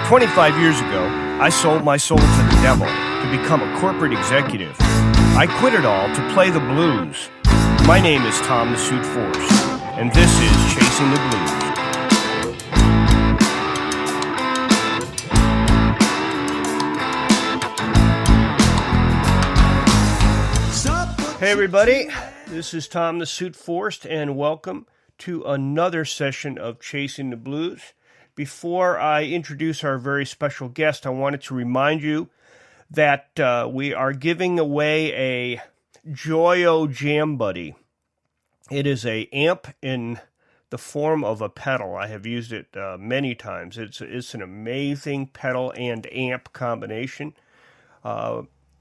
25 years ago, I sold my soul to the devil to become a corporate executive. I quit it all to play the blues. My name is Tom the Suit Force, and this is Chasing the Blues. Hey everybody, this is Tom the Suit Force, and welcome to another session of Chasing the Blues. Before I introduce our very special guest, I wanted to remind you that we are giving away a Joyo Jam Buddy. It is an amp in the form of a pedal. I have used it many times. It's an amazing pedal and amp combination.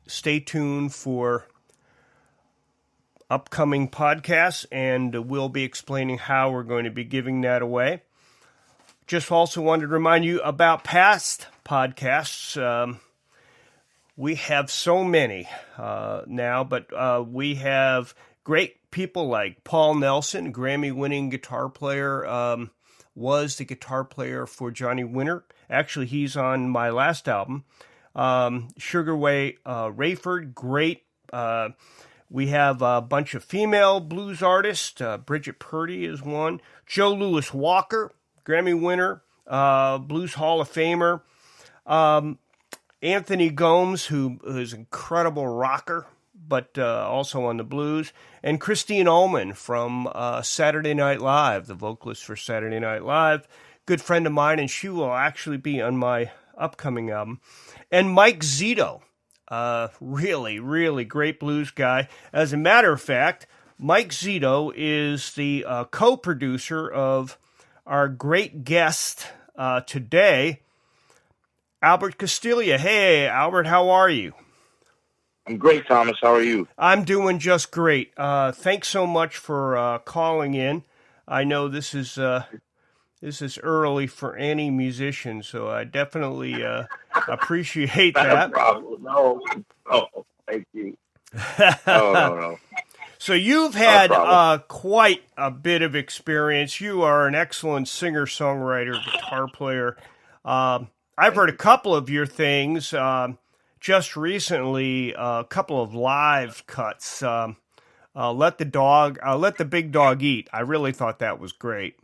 Stay tuned for upcoming podcasts, and we'll be explaining how we're going to be giving that away. Just also wanted to remind you about past podcasts. We have so many now, but we have great people like Paul Nelson, Grammy-winning guitar player, was the guitar player for Johnny Winter. Actually, he's on my last album. Sugar Ray Rayford, great. We have a bunch of female blues artists. Bridget Purdy is one. Joe Louis Walker, Grammy winner, Blues Hall of Famer. Anthony Gomes, who is an incredible rocker, but also on the blues. And Christine Ullman from Saturday Night Live, the vocalist for Saturday Night Live. Good friend of mine, and she will actually be on my upcoming album. And Mike Zito, really, really great blues guy. As a matter of fact, Mike Zito is the co-producer of our great guest today, Albert Castiglia. Hey, Albert, how are you? I'm great, Thomas. How are you? I'm doing just great. Thanks so much for calling in. I know this is early for any musician, so I definitely appreciate that. No problem. No, thank you. No. So you've had quite a bit of experience. You are an excellent singer-songwriter, guitar player. I've heard a couple of your things. Just recently, a couple of live cuts. Let the Big Dog Eat. I really thought that was great.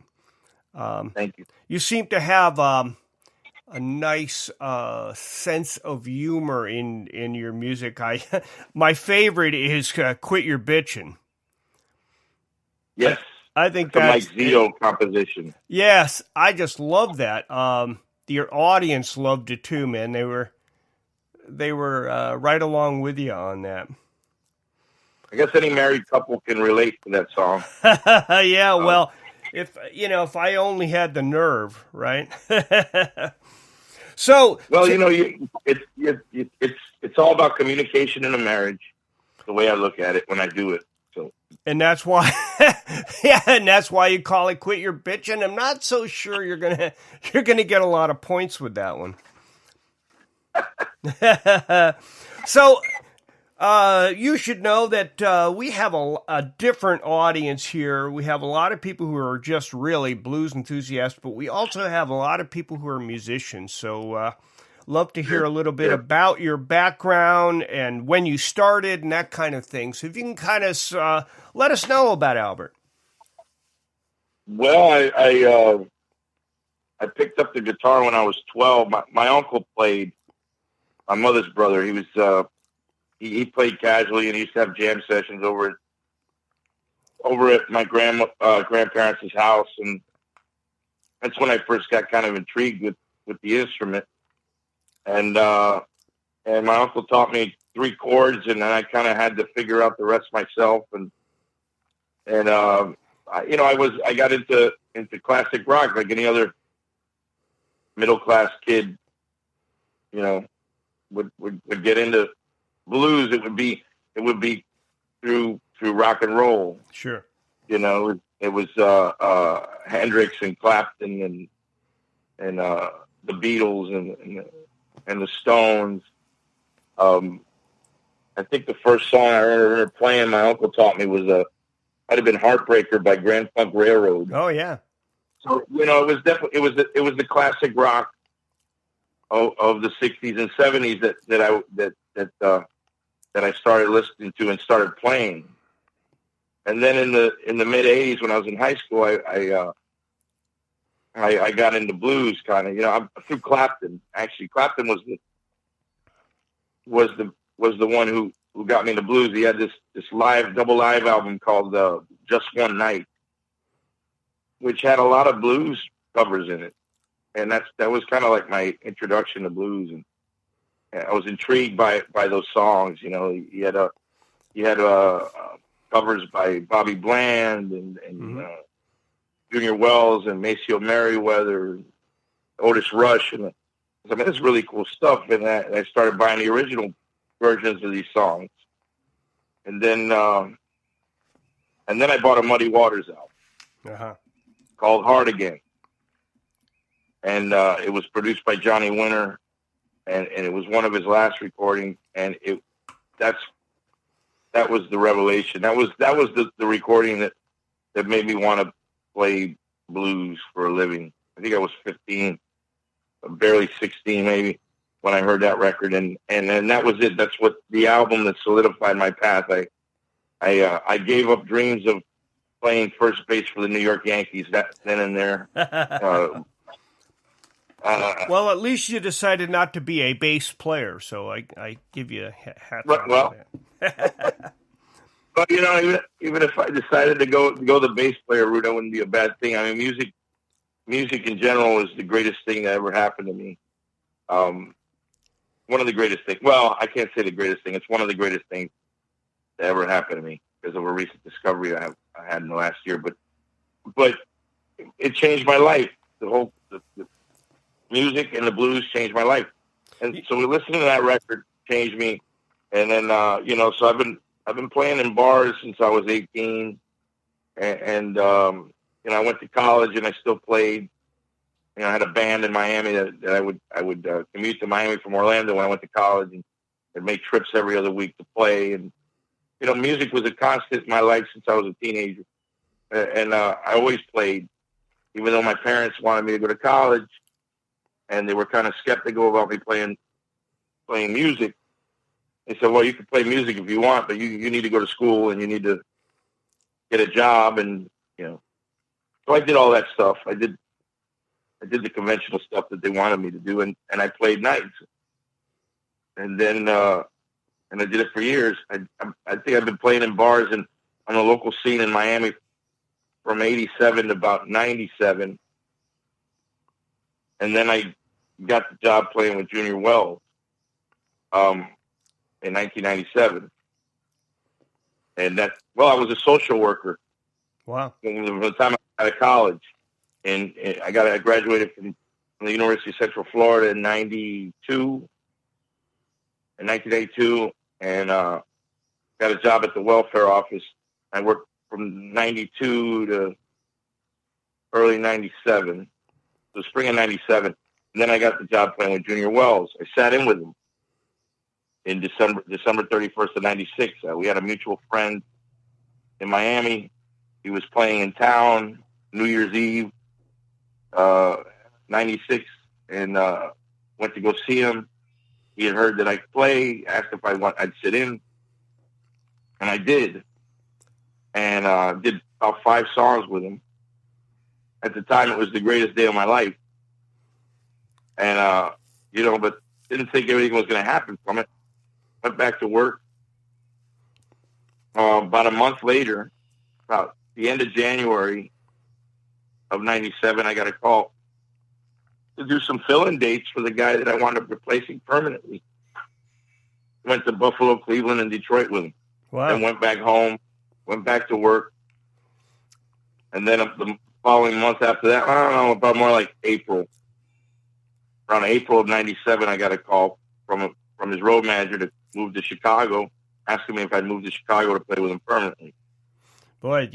Thank you. You seem to have a nice sense of humor in your music. My favorite is "Quit Your Bitchin'." Yes, I think that's Mike Zito composition. Yes, I just love that. Your audience loved it too, man. They were right along with you on that. I guess any married couple can relate to that song. Yeah, well, if I only had the nerve, right? So, well, it's all about communication in a marriage. The way I look at it when I do it. So, and that's why, and that's why you call it "Quit Your Bitchin'." I'm not so sure you're gonna get a lot of points with that one. So, you should know that we have a different audience here. We have a lot of people who are just really blues enthusiasts, but we also have a lot of people who are musicians. So, love to hear a little bit about your background and when you started and that kind of thing. So, if you can kind of let us know about Albert. Well, I picked up the guitar when I was 12. My uncle played. My mother's brother. He was. He played casually, and he used to have jam sessions over at my grandparents' house, and that's when I first got kind of intrigued with the instrument. And my uncle taught me 3 chords, and then I kind of had to figure out the rest myself. I got into classic rock like any other middle class kid. Would get into blues. It would be through rock and roll. Sure. It was Hendrix and Clapton and the Beatles and the Stones. I think the first song I remember playing, my uncle taught me was might have been "Heartbreaker" by Grand Funk Railroad. Oh yeah. So it was definitely it was the classic rock of the '60s and '70s that I started listening to and started playing. And then in the mid '80s, when I was in high school, I got into blues kind of. I'm through Clapton. Actually, Clapton was the one who got me into blues. He had this double live album called Just One Night, which had a lot of blues covers in it, and that was kind of like my introduction to blues. And I was intrigued by those songs. You had covers by Bobby Bland and Junior Wells and Maceo Merriweather, Otis Rush, and I mean, it's really cool stuff. And I started buying the original versions of these songs, and then I bought a Muddy Waters album called Hard Again, and it was produced by Johnny Winter, and it was one of his last recordings, and that was the revelation. That was the recording that made me want to play blues for a living. I think I was 15, barely 16 maybe, when I heard that record, and that was it. That's what the album that solidified my path. I gave up dreams of playing first base for the New York Yankees then and there. Well, at least you decided not to be a bass player, so I give you a hat off for that. But even if I decided to go the bass player route, that wouldn't be a bad thing. I mean, music in general is the greatest thing that ever happened to me. One of the greatest things. Well, I can't say the greatest thing. It's one of the greatest things that ever happened to me because of a recent discovery I had in the last year. But it changed my life. The music and the blues changed my life, and so listening to that record changed me. And then so I've been playing in bars since I was 18, and I went to college and I still played. I had a band in Miami that I would commute to Miami from Orlando when I went to college, and I'd make trips every other week to play. And music was a constant in my life since I was a teenager, and I always played, even though my parents wanted me to go to college, and they were kind of skeptical about me playing music. They said, "Well, you can play music if you want, but you need to go to school and you need to get a job." And so I did all that stuff. I did the conventional stuff that they wanted me to do, and I played nights. And then and I did it for years. I think I've been playing in bars and on the local scene in Miami from '87 to about '97, and then I got the job playing with Junior Wells in 1997, and I was a social worker. Wow! From the time I got out of college, and I graduated from the University of Central Florida in 1982, and got a job at the welfare office. I worked from '92 to early '97, the spring of '97, and then I got the job playing with Junior Wells. I sat in with him in December 31st of '96. We had a mutual friend in Miami. He was playing in town New Year's Eve, '96, and went to go see him. He had heard that I could play, asked if I'd sit in, and I did. And did about 5 songs with him. At the time, it was the greatest day of my life. And, but didn't think everything was going to happen from it. Went back to work. About a month later, about the end of January of '97, I got a call to do some fill-in dates for the guy that I wound up replacing permanently. Went to Buffalo, Cleveland, and Detroit with him. Wow. Then went back home, went back to work. And then the following month after that, I don't know, about more like April. Around April of '97, I got a call from his road manager to move to Chicago, asking me if I'd move to Chicago to play with him permanently. Boy,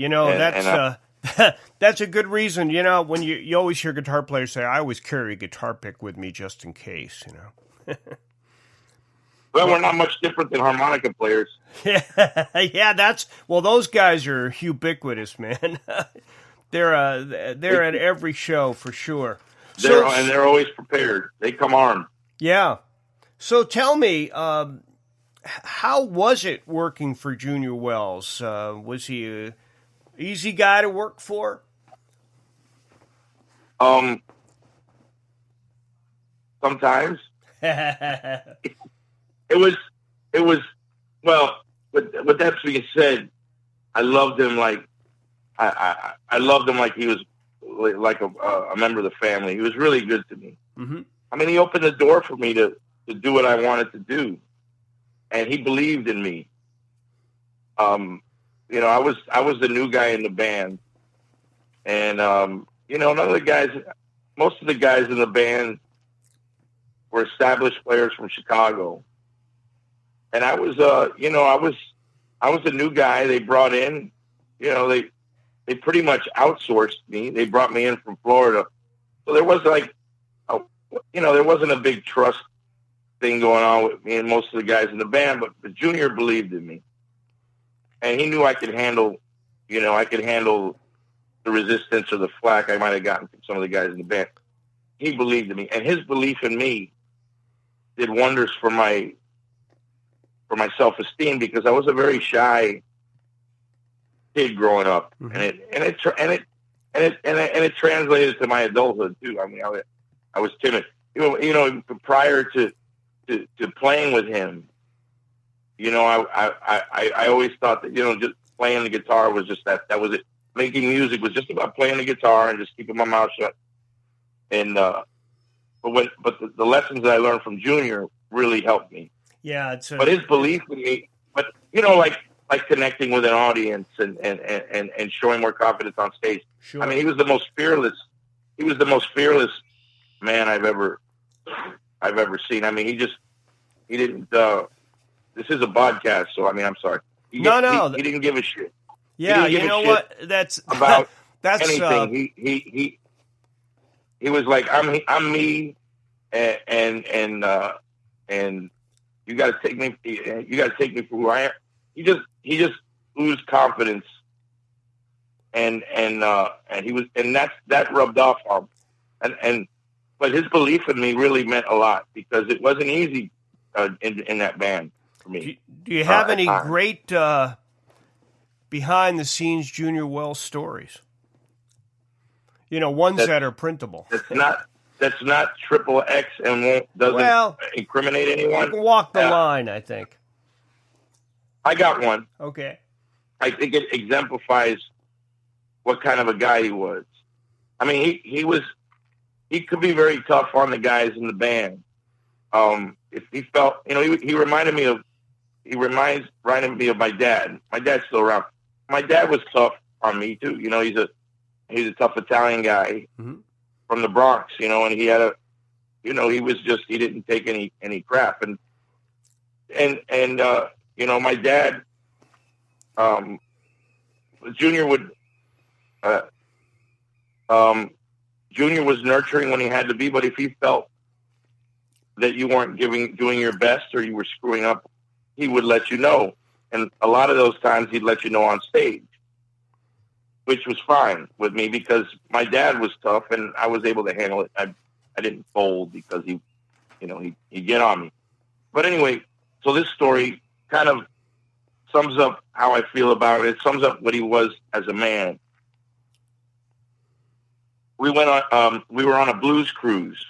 that's a good reason. When you always hear guitar players say, "I always carry a guitar pick with me just in case." Well, we're not much different than harmonica players. Yeah, those guys are ubiquitous, man. They're at every show for sure. They're always prepared. They come armed. Yeah. So tell me, how was it working for Junior Wells? Was he a easy guy to work for? Sometimes Yeah. it was, it was, well, with that being said, I loved him like, I loved him like he was like a member of the family. He was really good to me. Hmm. I mean, he opened the door for me to do what I wanted to do, and he believed in me. You know, I was the new guy in the band, and you know, none of the guys, most of the guys in the band were established players from Chicago, and I was, you know, I was a new guy they brought in. You know, they pretty much outsourced me. They brought me in from Florida, so there was like, a, you know, there wasn't a big trust thing going on with me and most of the guys in the band, but Junior believed in me, and he knew I could handle, you know, I could handle the resistance or the flack I might have gotten from some of the guys in the band. He believed in me, and his belief in me did wonders for my self-esteem, because I was a very shy kid growing up, Mm-hmm. and it translated to my adulthood too. I mean, I was timid. You know, prior to playing with him, you know, I always thought that, you know, just playing the guitar was just that was it. Making music was just about playing the guitar and just keeping my mouth shut. And but the lessons that I learned from Junior really helped me. Yeah, But his belief in me, but you know, like connecting with an audience and showing more confidence on stage. sure. I mean, he was the most fearless. He was the most fearless man I've ever seen. I mean, he didn't. This is a podcast, so I mean, I'm sorry. He didn't give a shit. Yeah, you know what? That's about that's anything. He was like, I'm me, and you got to take me. You got to take me for who I am. He just oozed confidence, and he was, and that rubbed off on him. But his belief in me really meant a lot, because it wasn't easy in that band for me. Do you have any great behind the scenes Junior Wells stories? You know, ones that are printable. That's not triple X and doesn't incriminate anyone. You can walk the line, I think. I got one. Okay. I think it exemplifies what kind of a guy he was. I mean, he could be very tough on the guys in the band. If he felt, you know, he reminded me of my dad. My dad's still around. My dad was tough on me too. You know, he's a tough Italian guy from the Bronx, you know, and he had he didn't take any crap. And you know, my dad, Junior was nurturing when he had to be, but if he felt that you weren't doing your best or you were screwing up, he would let you know. And a lot of those times he'd let you know on stage, which was fine with me, because my dad was tough and I was able to handle it. I didn't fold because he'd get on me. But anyway, so this story kind of sums up how I feel about it. It sums up what he was as a man. We were on a blues cruise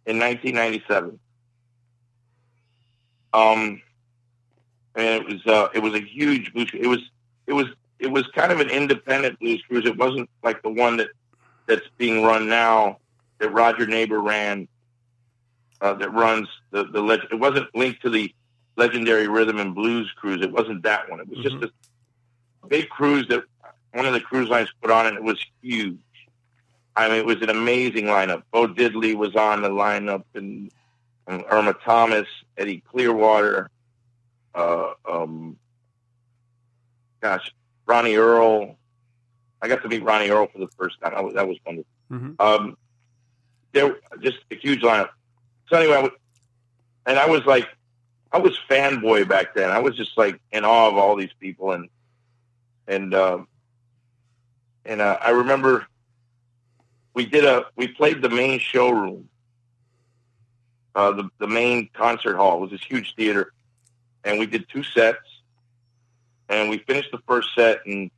in 1997. And it was a huge blues cruise. It was kind of an independent blues cruise. It wasn't like the one that's being run now, that Roger Neighbor ran, that runs it wasn't linked to the legendary Rhythm and Blues cruise. It wasn't that one. It was just a big cruise that one of the cruise lines put on, and it was huge. I mean, it was an amazing lineup. Bo Diddley was on the lineup, and Irma Thomas, Eddie Clearwater, Ronnie Earl. I got to meet Ronnie Earl for the first time. That was wonderful. There was just a huge lineup. So anyway, I was fanboy back then. I was just like in awe of all these people, and I remember we played the main showroom, the main concert hall. It was this huge theater, and we did 2 sets, and we finished the first set, and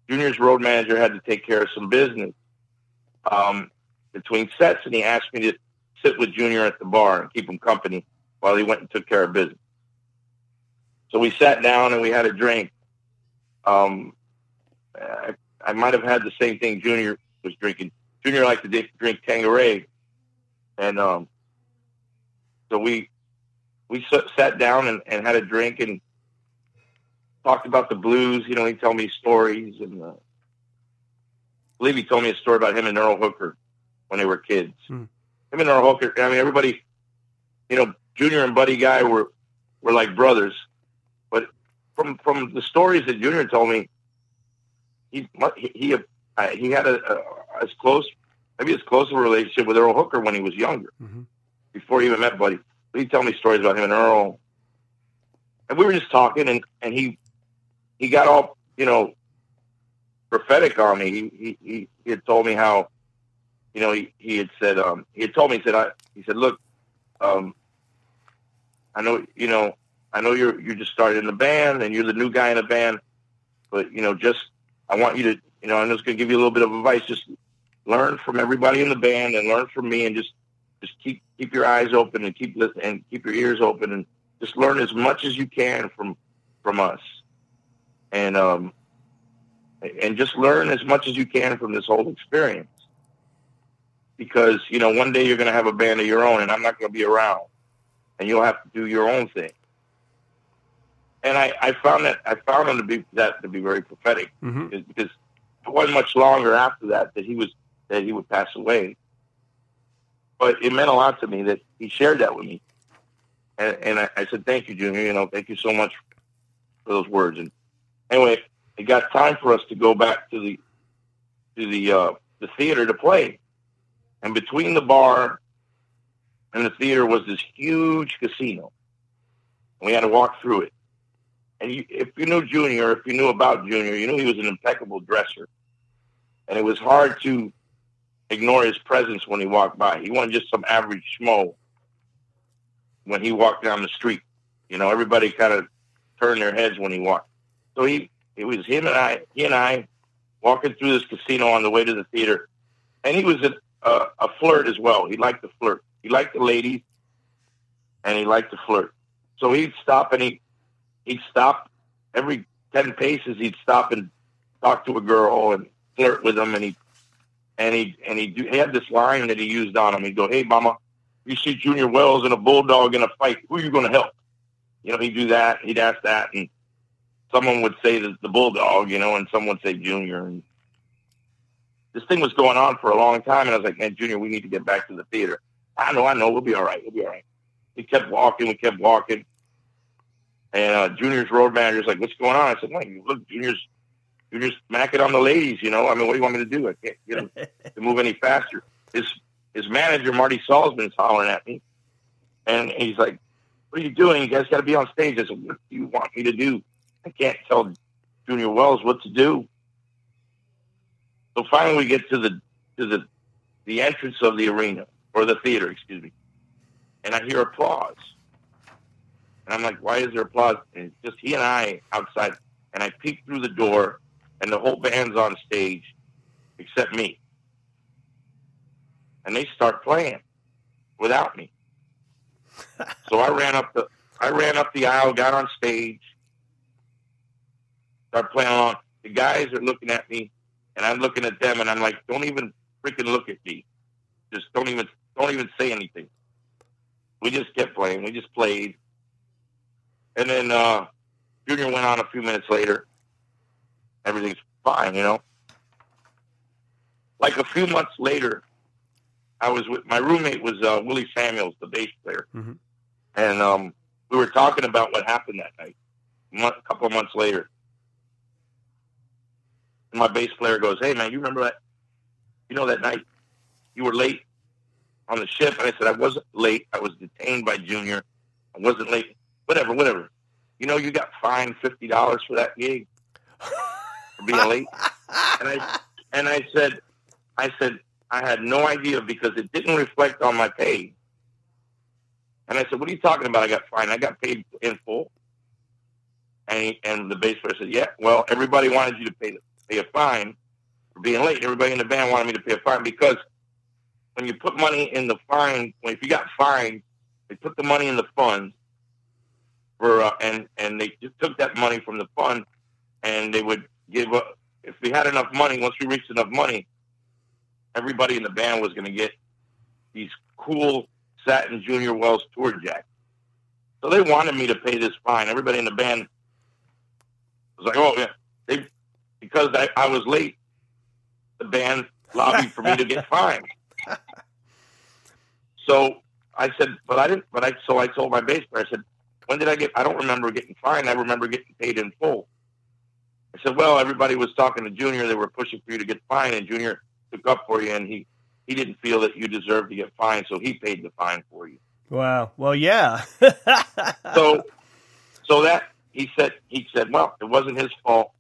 Junior's road manager had to take care of some business between sets, and he asked me to sit with Junior at the bar and keep him company while he went and took care of business. So we sat down and we had a drink. I might have had the same thing Junior was drinking. Junior liked to drink Tanqueray, and so we sat down and had a drink and talked about the blues. You know, he told me stories, and I believe he told me a story about him and Earl Hooker when they were kids. Him and Earl Hooker, I mean, everybody, you know, Junior and Buddy Guy were like brothers. But from the stories that Junior told me, he had as close a relationship with Earl Hooker when he was younger, before he even met Buddy. But he'd tell me stories about him and Earl. And we were just talking, and he got all, you know, prophetic on me. He had told me how, you know, he had said, he said, look, I know you're just started in the band and you're the new guy in the band, but, you know, I want you to, you know, I'm just going to give you a little bit of advice. Just learn from everybody in the band and learn from me, and just keep your eyes open and keep listening and keep your ears open, and just learn as much as you can from us. And just learn as much as you can from this whole experience, because, you know, one day you're going to have a band of your own, and I'm not going to be around, and you'll have to do your own thing. And I found him to be very prophetic, because it wasn't much longer after that he would pass away. But it meant a lot to me that he shared that with me, and I said, thank you, Junior. You know, thank you so much for those words. And anyway, it got time for us to go back to the theater to play, and between the bar and the theater was this huge casino. We had to walk through it. And if you knew Junior, if you knew about Junior, you knew he was an impeccable dresser. And it was hard to ignore his presence when he walked by. He wasn't just some average schmo when he walked down the street. You know, everybody kind of turned their heads when he walked. So it was he and I walking through this casino on the way to the theater. And he was a flirt as well. He liked to flirt. He liked the ladies, and he liked to flirt. So he'd stop every 10 paces. He'd stop and talk to a girl and flirt with them. And he had this line that he used on him. He'd go, "Hey, mama, you see Junior Wells and a bulldog in a fight. Who are you going to help?" You know, he'd do that. He'd ask that, and someone would say the bulldog, you know, and someone would say Junior. And this thing was going on for a long time, and I was like, "Man, Junior, we need to get back to the theater." I know. We'll be all right. We kept walking. And Junior's road manager's like, "What's going on?" I said, "Well, look, Junior's macking on the ladies, you know. I mean, what do you want me to do? I can't get him to move any faster." His manager, Marty Salzman, is hollering at me. And he's like, "What are you doing? You guys got to be on stage." I said, "What do you want me to do? I can't tell Junior Wells what to do." So finally we get to the entrance of the arena, or the theater, excuse me. And I hear applause. And I'm like, "Why is there applause?" And it's just he and I outside. And I peek through the door, and the whole band's on stage except me. And they start playing without me. So I ran up the aisle, got on stage, started playing along. The guys are looking at me, and I'm looking at them, and I'm like, "Don't even freaking look at me. Just don't even say anything." We just kept playing. We just played. And then Junior went on a few minutes later. Everything's fine, you know. Like a few months later, I was with my roommate was Willie Samuels, the bass player, and we were talking about what happened that night. A couple of months later, and my bass player goes, "Hey man, you remember that? You know that night you were late on the ship?" And I said, "I wasn't late. I was detained by Junior. I wasn't late. Whatever. You know, you got fined $50 for that gig for being late." And I said, I had no idea, because it didn't reflect on my pay. And I said, what are you talking about? I got fined. I got paid in full. And the bass player said, yeah, well, everybody wanted you to pay a fine for being late. Everybody in the band wanted me to pay a fine because when you put money in the fine, if you got fined, they put the money in the fund for, and they just took that money from the fund and they would give up. If we had enough money, once we reached enough money, everybody in the band was going to get these cool satin Junior Wells tour jackets. So they wanted me to pay this fine. Everybody in the band was like, oh, yeah. Because I was late, the band lobbied for me to get fined. So I said, so I told my bass player, I said, when did I don't remember getting fined. I remember getting paid in full. I said, well, everybody was talking to Junior. They were pushing for you to get fined, and Junior took up for you, and he didn't feel that you deserved to get fined, so he paid the fine for you. Wow. Well, yeah. so that he said, well, it wasn't his fault.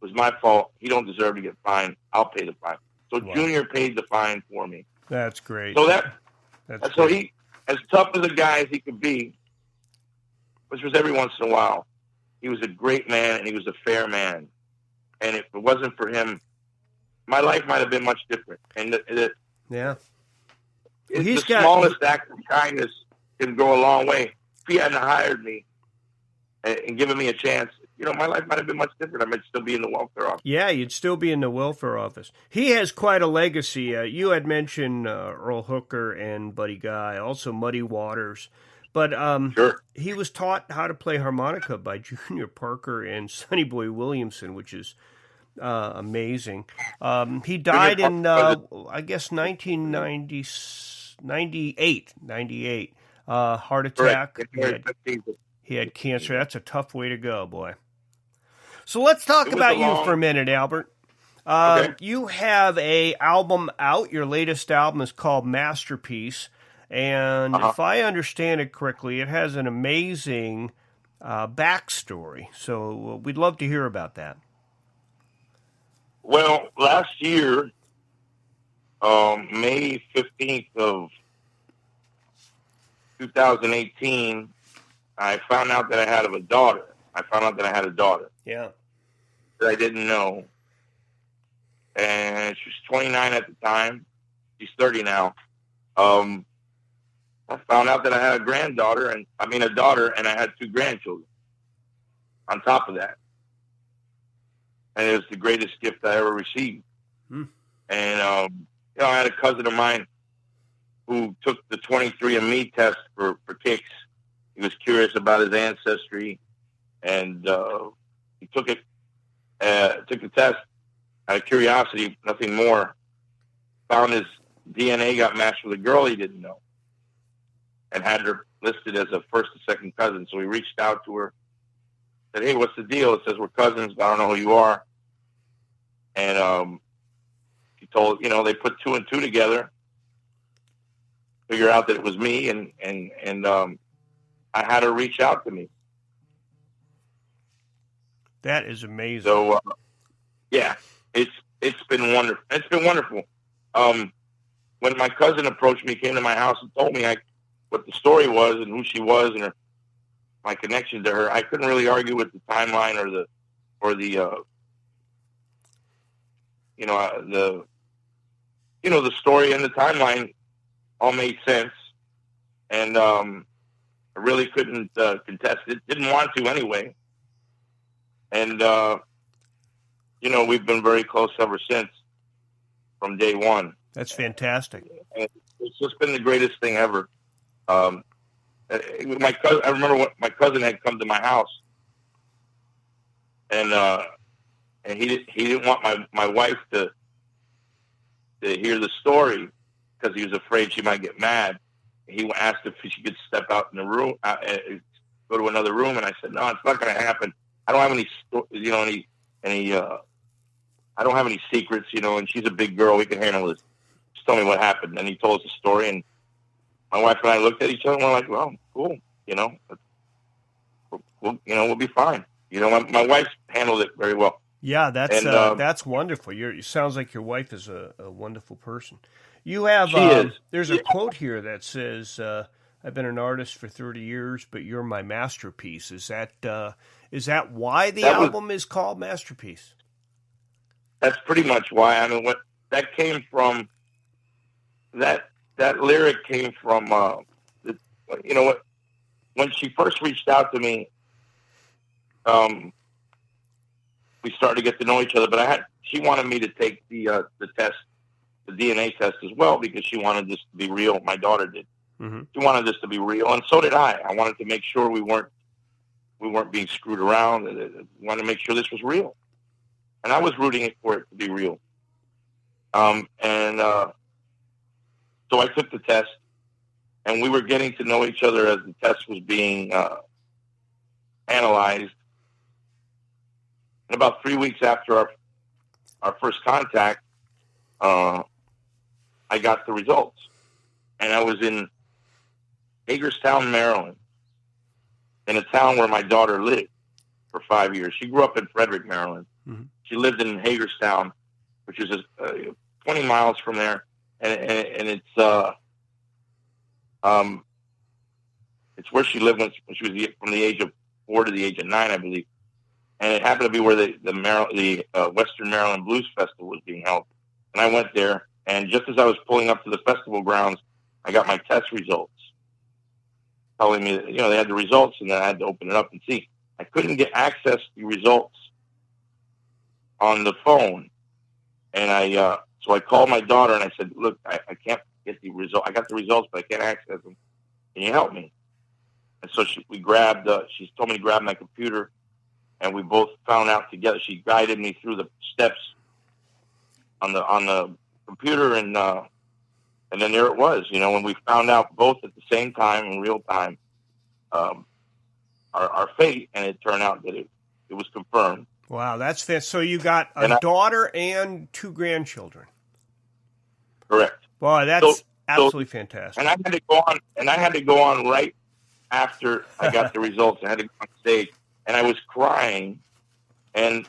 It was my fault. He don't deserve to get fined. I'll pay the fine. So wow. Junior paid the fine for me. That's great. So that's so great. he, as tough as a guy as he could be, which was every once in a while, he was a great man and he was a fair man. And if it wasn't for him, my life might have been much different. And yeah, the smallest act of kindness can go a long way. If he hadn't hired me and given me a chance, my life might have been much different. I might still be in the welfare office. Yeah, you'd still be in the welfare office. He has quite a legacy. You had mentioned Earl Hooker and Buddy Guy, also Muddy Waters. But sure. He was taught how to play harmonica by Junior Parker and Sonny Boy Williamson, which is amazing. He died in, I guess, 1998. Heart attack. He had cancer. That's a tough way to go, boy. So let's talk about you for a minute, Albert. Okay. You have an album out. Your latest album is called Masterpiece. And if I understand it correctly, it has an amazing backstory. So we'd love to hear about that. Well, last year, May 15th of 2018, I found out that I had a daughter. Yeah. That I didn't know. And she was 29 at the time. She's 30 now. I found out that I had a daughter, and I had 2 grandchildren on top of that. And it was the greatest gift I ever received. And, I had a cousin of mine who took the 23andMe test for kicks. He was curious about his ancestry, and he took the test out of curiosity, nothing more. Found his DNA got matched with a girl he didn't know, and had her listed as a first and second cousin. So he reached out to her, said, hey, what's the deal? It says we're cousins, but I don't know who you are. And he told, they put 2 and 2 together, figure out that it was me, and I had her reach out to me. That is amazing. So, yeah, it's been wonderful. It's been wonderful. When my cousin approached me, came to my house and told me what the story was and who she was and my connection to her, I couldn't really argue with the timeline or the story and the timeline all made sense. And I really couldn't contest it. Didn't want to anyway. And, we've been very close ever since, from day one. That's fantastic. And it's just been the greatest thing ever. I remember when my cousin had come to my house, and he didn't want my wife to hear the story because he was afraid she might get mad. He asked if she could step out in the room, go to another room, and I said, no, it's not going to happen. I don't have any, I don't have any secrets, and she's a big girl. We can handle this. Just tell me what happened. And he told us the story, and my wife and I looked at each other and we're like, well, cool. We'll be fine. My wife handled it very well. Yeah, that's wonderful. It sounds like your wife is a wonderful person. You have, she is. There's a quote here that says, I've been an artist for 30 years, but you're my masterpiece. Is that why the album is called Masterpiece? That's pretty much why. I mean, what that came from, that lyric came from, you know what, when she first reached out to me, we started to get to know each other, but she wanted me to take the test, the DNA test as well, because she wanted this to be real. My daughter did. Mm-hmm. She wanted this to be real, and so did I. I wanted to make sure we weren't being screwed around. I wanted to make sure this was real, and I was rooting for it to be real. So I took the test, and we were getting to know each other as the test was being analyzed. And about 3 weeks after our first contact, I got the results. And I was in Hagerstown, Maryland, in a town where my daughter lived for 5 years. She grew up in Frederick, Maryland. Mm-hmm. She lived in Hagerstown, which is 20 miles from there. And it's where she lived when she was from the age of 4 to the age of 9, I believe. And it happened to be where the Western Maryland Blues Festival was being held. And I went there, and just as I was pulling up to the festival grounds, I got my test results telling me that, they had the results, and then I had to open it up and see. I couldn't get access to the results on the phone. And so I called my daughter, and I said, look, I can't get the result. I got the results, but I can't access them. Can you help me? And so she told me to grab my computer, and we both found out together. She guided me through the steps on the computer, and then there it was. When we found out both at the same time in real time our fate, and it turned out that it was confirmed. Wow, that's fast. So you got a daughter and 2 grandchildren. Correct. Wow, that's absolutely fantastic. And I had to go on right after I got the results. I had to go on stage, and I was crying. And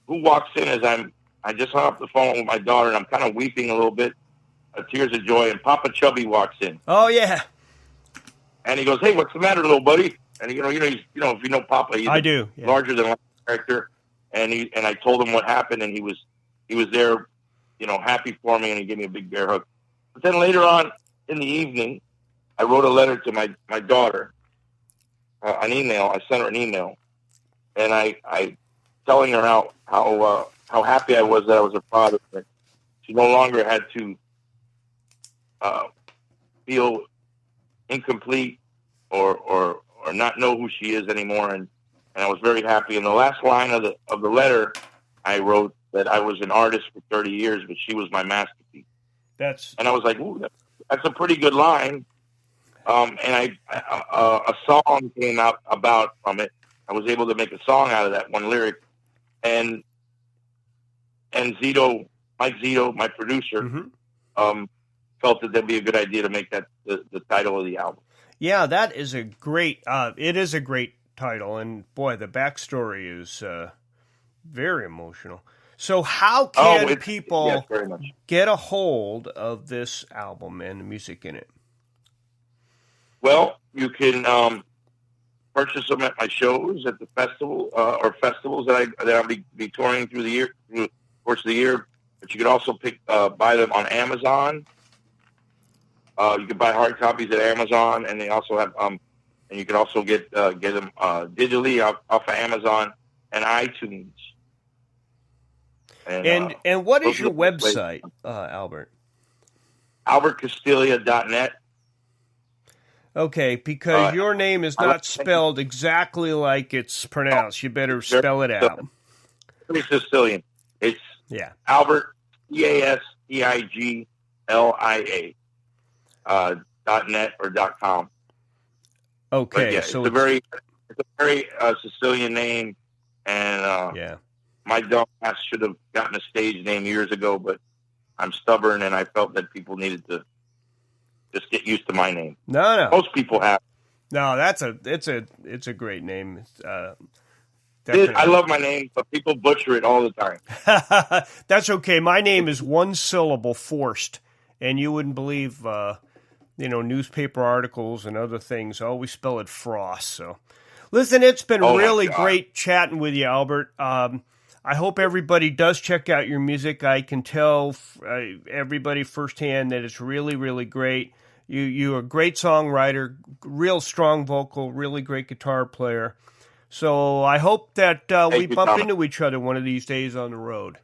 who walks in as I just hung up the phone with my daughter, and I'm kind of weeping a little bit, tears of joy. And Papa Chubby walks in. Oh yeah. And he goes, "Hey, what's the matter, little buddy?" And if you know Papa, he's larger than life character. And I told him what happened, and he was there, happy for me, and he gave me a big bear hug. But then later on in the evening, I wrote a letter to my daughter, an email. I sent her an email, and I telling her how happy I was that I was a father. That she no longer had to feel incomplete or not know who she is anymore, and I was very happy. And the last line of the letter, I wrote that I was an artist for 30 years, but she was my masterpiece. And I was like, ooh, that's a pretty good line. And a song came out from it. I was able to make a song out of that one lyric. And Mike Zito, my producer, mm-hmm. Felt that that'd be a good idea to make that the title of the album. Yeah, that is it is a great title, and boy, the backstory is very emotional. So how can people get a hold of this album and the music in it? Well, you can purchase them at my shows at the festival or festivals that I'll be touring through the course of the year. But you can also buy them on Amazon. You can buy hard copies at Amazon, and they also have and you can also get them digitally off of Amazon and iTunes. And what is your website, Albert? AlbertCastiglia.net. Okay, because your name is not spelled exactly like it's pronounced. You better spell it out. It's Sicilian. It's Albert, CASTIGLIA, .net or .com. Okay, so it's a very Sicilian name, and my dumb ass should have gotten a stage name years ago, but I'm stubborn, and I felt that people needed to just get used to my name. No. Most people have. No, it's a great name. I love my name, but people butcher it all the time. That's okay. My name is one syllable forced, and you wouldn't believe newspaper articles and other things always spell it Frost. So, listen, it's been Oh, my really God. great chatting with you, Albert. I hope everybody does check out your music. I can tell everybody firsthand that it's really, really great. You're a great songwriter, real strong vocal, really great guitar player. So I hope that we you, bump Thomas. into each other one of these days on the road.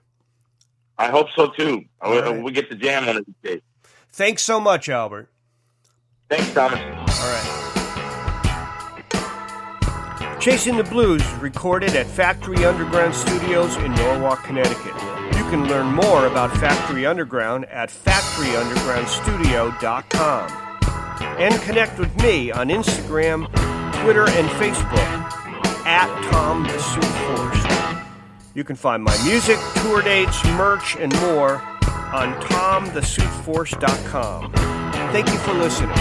I hope so too. right. We get to jam one of these days. Thanks so much, Albert. Thanks, Thomas. All right. Chasing the Blues is recorded at Factory Underground Studios in Norwalk, Connecticut. You can learn more about Factory Underground at factoryundergroundstudio.com and connect with me on Instagram, Twitter, and Facebook at Tom the Suit Force. You can find my music, tour dates, merch, and more on tomthesuitforce.com. Thank you for listening.